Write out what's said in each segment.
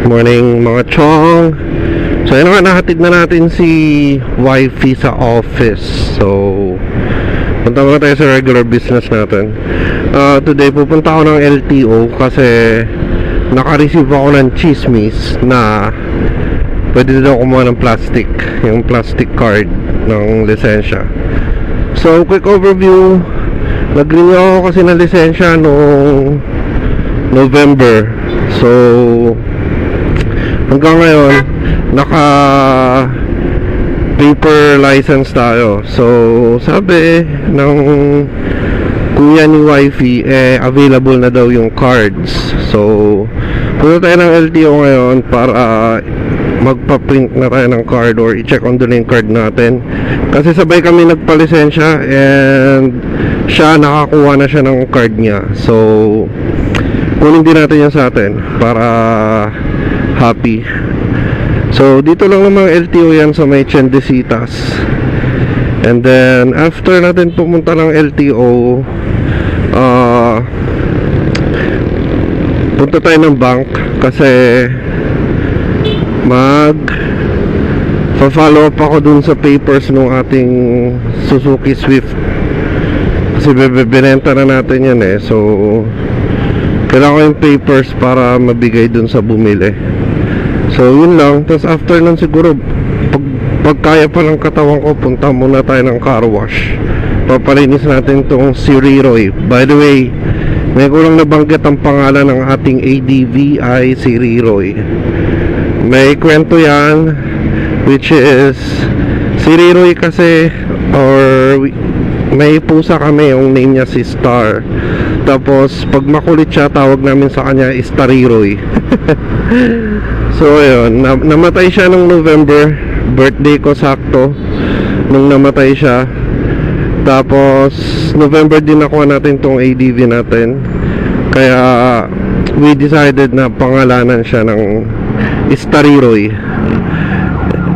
Morning mga chong. So yun nga, nahatid na natin si wifey sa office. So punta muna tayo sa regular business natin. Today pupunta ako ng LTO kasi naka-receive ako ng chismis na pwede daw kumuha ng plastic, yung plastic card ng lisensya. So quick overview, nag-renew ako kasi ng lisensya noong November. So hanggang ngayon naka paper license tayo. So sabi ng kuya ni wifey, available na daw yung cards. So punta tayo ng LTO ngayon para magpa-print na tayo ng card or i-check on doon yung card natin, kasi sabay kami nagpalisensya and siya nakakuha na siya ng card niya. So kunin din natin yan sa atin para happy. So dito lang naman LTO yan sa may Chendesitas. And then after natin pumunta ng LTO, punta tayo ng bank kasi follow up ako dun sa papers ng ating Suzuki Swift, kasi bebenta na natin yan so kailangan ko yung papers para mabigay dun sa bumili. So yun lang. Tapos after nun siguro pag kaya pa ng katawan ko, punta muna tayo ng car wash. Papalinis natin tong si Riroy. By the way, may kulang nabanggit ang pangalan ng ating ADV ay si Riroy. May kwento yan, which is si Riroy kasi, or may pusa kami, yung name niya si Star. Tapos pag makulit siya, tawag namin sa kanya Stariroy. So ayun, namatay siya nung November, birthday ko sakto nung namatay siya. Tapos November din nakuha natin tong ADV natin, kaya we decided na pangalanan siya ng Stariroy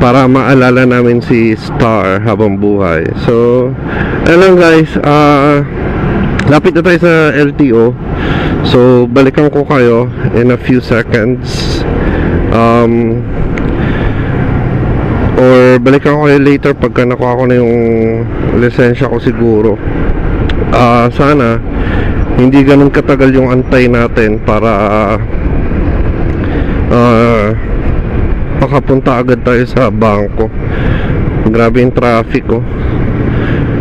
para maalala namin si Star habang buhay. So ayun lang guys, lapit na tayo sa LTO. So balikan ko kayo in a few seconds, or balikan ko kayo later pagka nakuha ko na yung lisensya ko siguro. Sana hindi ganun katagal yung antay natin para makapunta agad tayo sa bangko. Grabe yung traffic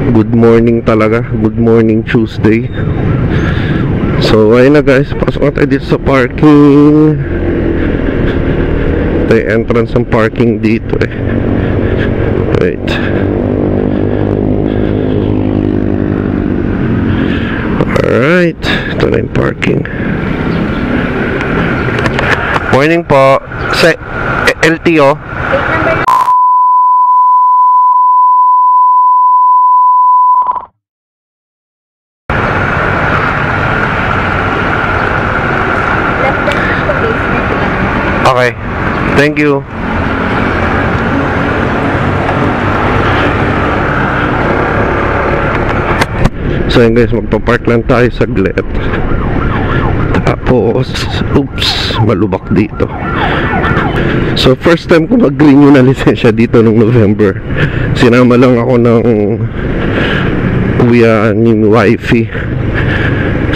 Good morning talaga. Good morning Tuesday. So ayun na guys, pasok na tayo dito sa parking. Ito yung entrance ng parking dito Wait. Alright, ito na yung parking. Morning po sa LTO. Okay, thank you. So yun guys, magpapark lang tayo saglit. Tapos, oops, malubak dito. So first time ko mag-renew na lisensya dito nung November. Sinama lang ako ng kuya ni wifey.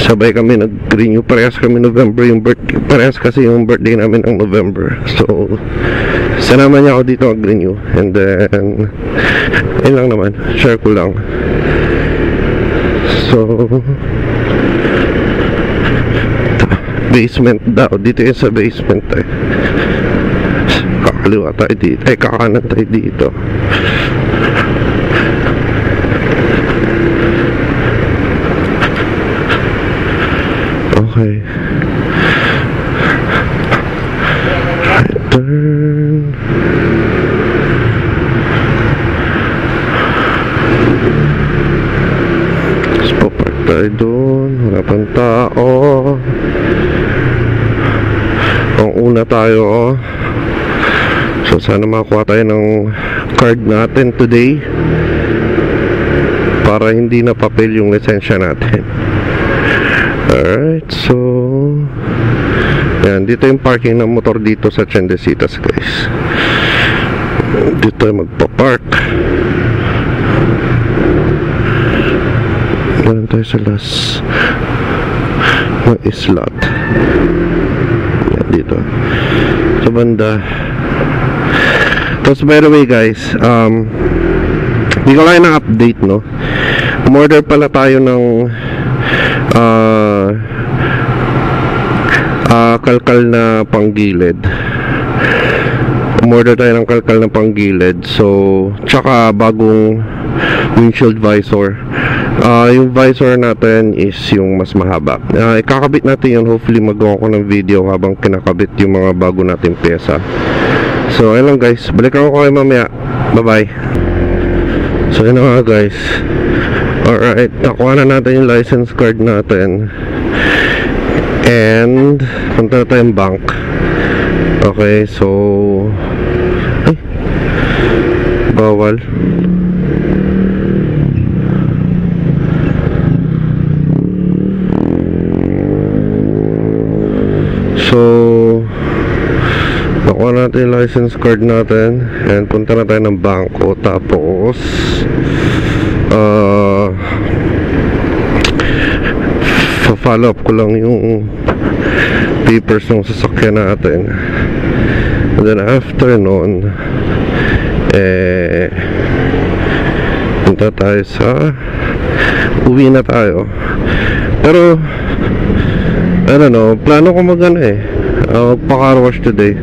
Sabay kami nag-renew, parehas kami November yung birthday, parehas kasi yung birthday namin ang November. So sinama niya ako dito mag-renew. And then ayun lang naman, share ko lang. So basement daw, dito yung sa basement kakaliwa tayo dito, kakanan tayo dito. Okay, right turn. Tapos papark tayo doon, wala pang tao. Ang una tayo so sana makakuha tayo ng card natin today para hindi na papel yung lisensya natin. Alright, so Yan, dito yung parking ng motor dito sa Tiendesitas, guys. Dito tayo magpa-park. Ganun tayo sa last na slot. Yan, dito sa banda. Tapos by the way guys, hindi ko lang ng update, no? Umorder pala tayo ng kalkal na panggilid. Umorder tayo ng kalkal na panggilid. So, tsaka bagong windshield visor. Yung visor natin is yung mas mahaba. Ikakabit natin yun. Hopefully magawa ko ng video habang kinakabit yung mga bago nating pyesa. So, ayun lang guys. Balikan ko kayo mamaya. Bye-bye. So, yun na nga guys. Alright. Nakuha na natin yung license card natin. And, punta na tayong bank. Okay, so... Ay! Bawal. So... Nakuha natin yung license card natin and punta na tayo ng bangko. Tapos follow up ko lang yung papers ng sasakyan natin, and then after nun punta tayo sa uwi na tayo. Pero I don't know, plano ko magpa-car wash today.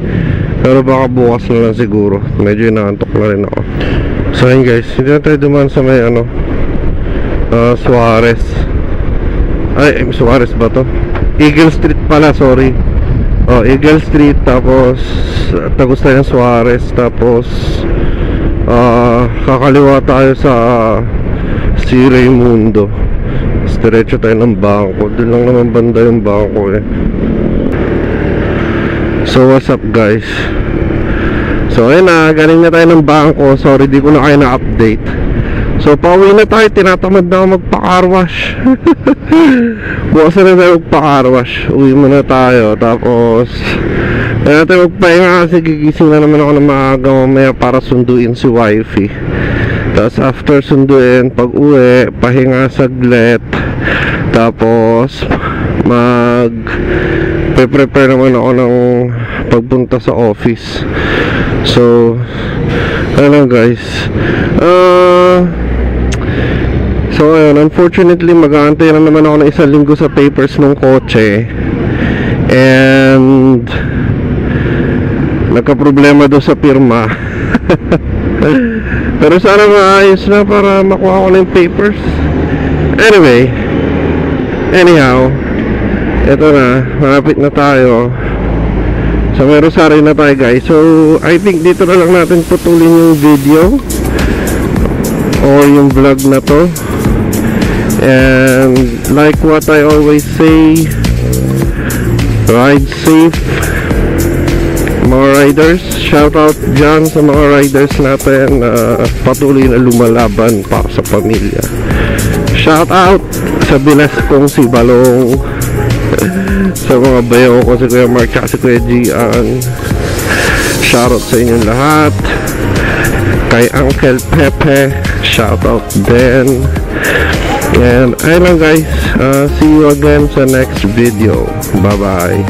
Pero baka bukas na lang siguro. Medyo inaantok na rin ako. So ayun guys, hindi na tayo dumaan sa may Suarez. Ay, Suarez ba to? Eagle Street pala, sorry. Eagle Street. Tapos tagos tayo ng Suarez. Tapos kakaliwa tayo sa Si Raimundo. Diretso tayo ng bangko. Doon lang naman banda yung bangko eh. So what's up guys? So ayun na, galing na tayo ng bangko. Sorry di ko na kayo na-update. So pauwi na tayo, tinatamad na ako magpa-car wash. Bukas na tayo magpa-car wash. Uwi muna tayo. Tapos ayun tayo magpahinga kasi gigising na naman ako ng maaga mamaya para sunduin si wifey. Tapos after sunduin, pag uwi, pahinga saglit. Tapos prepare naman ako ng pagpunta sa office. So ayun guys. So ayun, unfortunately mag-aantay na naman ako ng 1 linggo sa papers ng kotse. And nagka-problema doon sa pirma. Pero sana maayos na para makuha ko na yung papers. Anyhow, eto na, malapit na tayo. So may Rosario na tayo guys. So I think dito na lang natin putulin yung video or yung vlog na to. And like what I always say, ride safe mga riders. Shout out dyan sa mga riders natin na patuloy na lumalaban para sa pamilya. Shout out sa bilas kong si Balong, sa mga bayo ko si Kuya Mark at si Kuya Gian. Shout out sa inyong lahat. Kay Uncle Pepe, shout out din. And ayun lang guys, see you again sa next video. Bye bye.